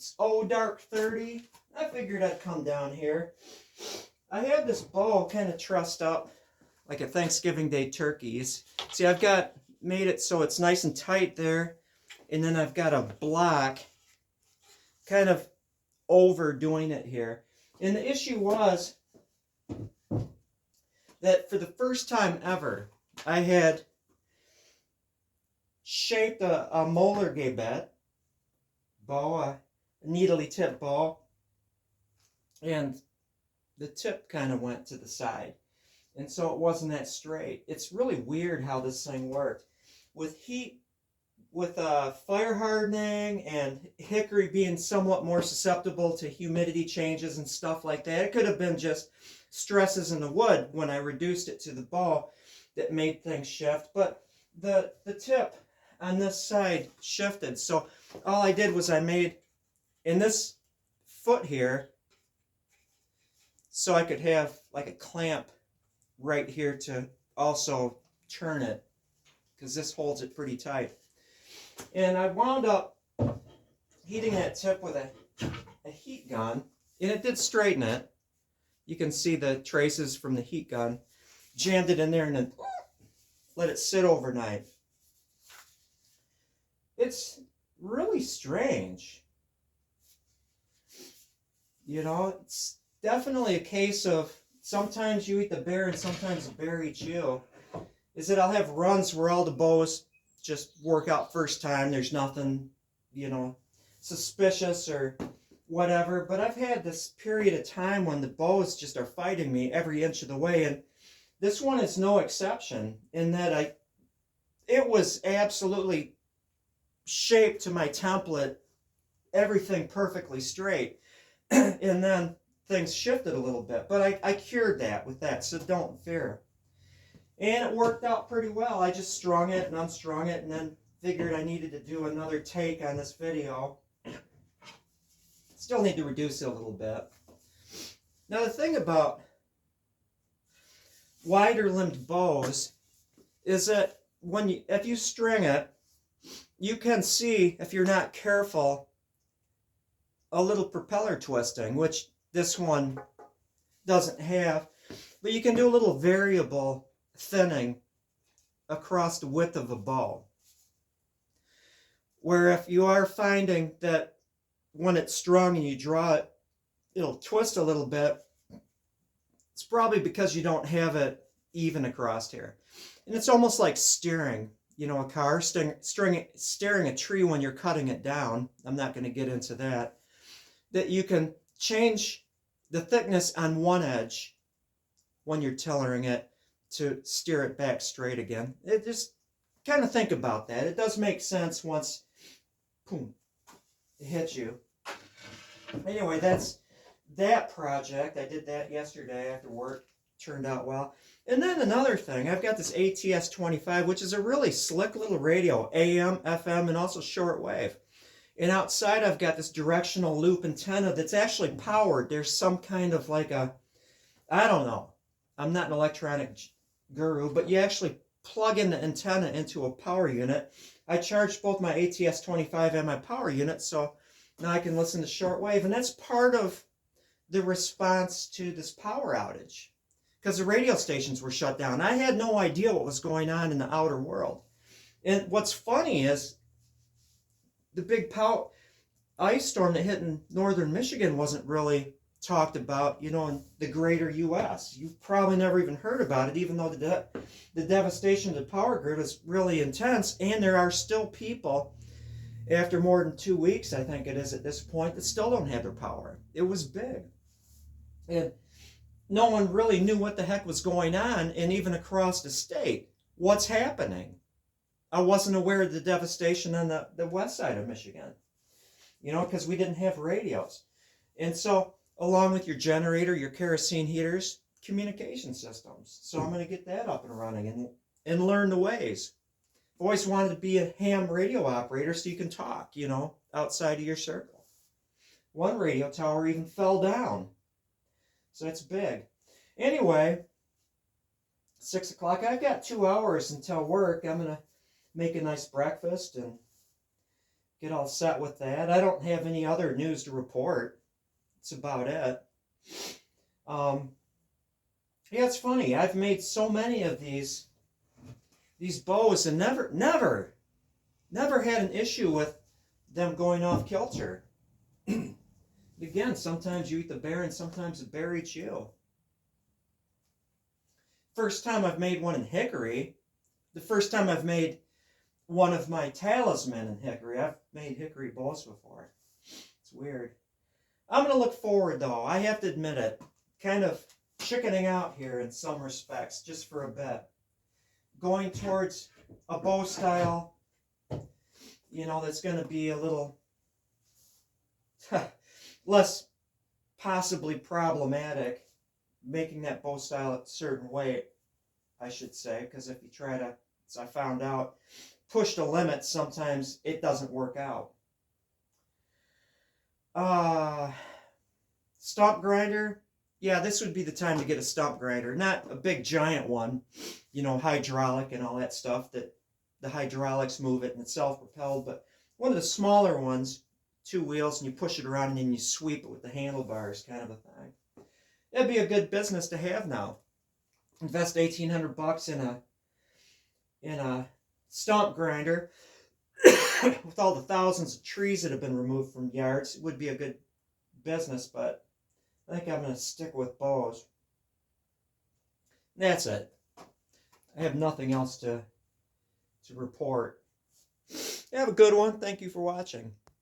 It's dark 30. I figured I'd come down here. I have this bow kind of trussed up like a Thanksgiving Day turkeys. See, I've got made it so it's nice and tight there, and then I've got a block kind of overdoing it here. And the issue was that for the first time ever, I had shaped a molar gabet bow, a needly tipped bow, and the tip kind of went to the side. And so it wasn't that straight. It's really weird how this thing worked. With heat, with fire hardening and hickory being somewhat more susceptible to humidity changes and stuff like that, it could have been just stresses in the wood when I reduced it to the bow that made things shift. But the tip on this side shifted. So all I did was I made in this foot here so I could have like a clamp right here to also turn it, because this holds it pretty tight. And I wound up heating that tip with a heat gun, and it did straighten it. You can see the traces from the heat gun. Jammed it in there and then let it sit overnight. It's really strange. You know, it's definitely a case of sometimes you eat the bear and sometimes the bear eats you. Is that I'll have runs where all the bows just work out first time. There's nothing, suspicious or whatever. But I've had this period of time when the bows just are fighting me every inch of the way. And this one is no exception in that it was absolutely shaped to my template, everything perfectly straight. And then things shifted a little bit. But I cured that with that, so don't fear. And it worked out pretty well. I just strung it and unstrung it and then figured I needed to do another take on this video. Still need to reduce it a little bit. Now the thing about wider limbed bows is that if you string it, you can see, if you're not careful, a little propeller twisting, which this one doesn't have. But you can do a little variable thinning across the width of a bow. Where if you are finding that when it's strung and you draw it, it'll twist a little bit, it's probably because you don't have it even across here. And it's almost like steering, a car, steering a tree when you're cutting it down. I'm not going to get into that. That you can change the thickness on one edge when you're tillering it to steer it back straight again. It just kind of think about that. It does make sense once, boom, it hits you. Anyway, that's that project. I did that yesterday after work. Turned out well. And then another thing, I've got this ATS-25, which is a really slick little radio, AM, FM, and also shortwave. And outside I've got this directional loop antenna that's actually powered. There's some kind of like I don't know. I'm not an electronic guru, but you actually plug in the antenna into a power unit. I charged both my ATS-25 and my power unit, so now I can listen to shortwave. And that's part of the response to this power outage, because the radio stations were shut down. I had no idea what was going on in the outer world. And what's funny is the big ice storm that hit in northern Michigan wasn't really talked about, in the greater U.S. You've probably never even heard about it, even though the devastation to the power grid is really intense. And there are still people, after more than 2 weeks, I think it is at this point, that still don't have their power. It was big. And no one really knew what the heck was going on, and even across the state, what's happening. I wasn't aware of the devastation on the west side of Michigan, because we didn't have radios. And so, along with your generator, your kerosene heaters, communication systems. So I'm going to get that up and running and learn the ways. I've always wanted to be a ham radio operator so you can talk, outside of your circle. One radio tower even fell down. So that's big. Anyway, 6 o'clock. I've got 2 hours until work. I'm going to make a nice breakfast and get all set with that. I don't have any other news to report. That's about it. Yeah, it's funny. I've made so many of these bows and never had an issue with them going off kilter. Again, sometimes you eat the bear and sometimes the bear eats you. First time I've made one in hickory. The first time I've made one of my talisman in hickory. I've made hickory bows before. It's weird. I'm going to look forward, though. I have to admit it. Kind of chickening out here in some respects, just for a bit. Going towards a bow style, you know, that's going to be a little less possibly problematic, making that bow style a certain way, I should say, because if you try to, as I found out, push the limit, sometimes it doesn't work out. Stump grinder. Yeah, this would be the time to get a stump grinder. Not a big giant one, you know, hydraulic and all that stuff that the hydraulics move it and it's self-propelled, but one of the smaller ones, 2 wheels, and you push it around and then you sweep it with the handlebars, kind of a thing. That'd be a good business to have now. Invest $1,800 in a stump grinder with all the thousands of trees that have been removed from yards. It would be a good business, but I think I'm going to stick with bows. That's it. I have nothing else to report. Have a good one. Thank you for watching.